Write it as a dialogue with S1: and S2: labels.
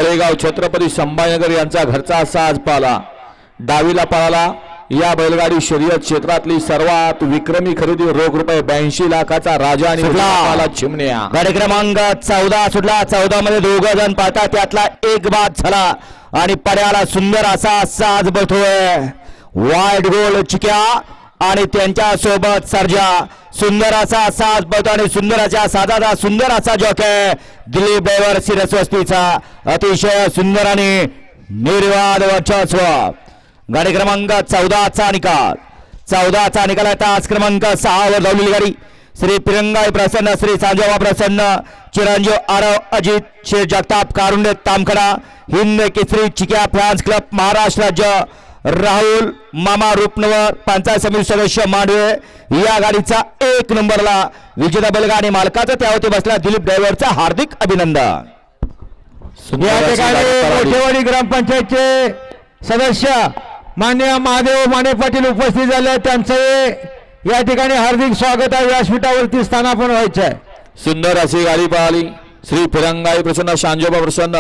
S1: तळेगाव छत्रपती संभाजीनगर यांचा घरचा साज पाला डावीला पळाला। या बैलगाडी शर्यत क्षेत्रातली सर्वात विक्रमी खरेदी रोख रुपये 82 लाखाचा राजा आणि पाला चिमण्या।
S2: गाडी क्रमांक 14 सुटला। 14 मध्ये दोघ जण पाहतात, त्यातला एक बाद झाला आणि पड्याला सुंदर असा साज बसतोय। वाईट गोल चिक्या आणि त्यांच्या सोबत सर्जा। सुंदर असा साज बसतो आणि सुंदर असा साजाचा सुंदर असा जॉके दिलीप ड्रायव्हर सिरस्वस्तीचा अतिशय सुंदर आणि निर्वाद वर्चस्व। गाडी क्रमांक 14 चा निकाल। 14 चा निकाल आहे। तास क्रमांक 6 वर धावलेली गाडी श्री पिरंगाई प्रसन्न, श्री सांजोबा प्रसन्न, चिरंजीव आरव, अजित शेर जगताप, कारुंडे तामखडा, हिंद केसरी चिक्या फॅन्स क्लब महाराष्ट्र राज्य, राहुल मामा रूपनवर, पंचायत समिती सदस्य मांडवे। या गाडीचा 1 नंबरला विजेता बैलगाडी मालकाचा त्यावरती बसला दिलीप ड्रायव्हरचा हार्दिक अभिनंदन।
S3: या ठिकाणी मोठेवाडी ग्रामपंचायतचे सदस्य मान्य महादेव माने पाटील उपस्थित झाले, त्यांचं या ठिकाणी हार्दिक स्वागत आहे। व्यासपीठावरती स्थानापन्न व्हायचं आहे।
S1: सुंदर अशी गाडी पळाली। श्री फिरंगाई प्रसन्न, सांजोबा प्रसन्न,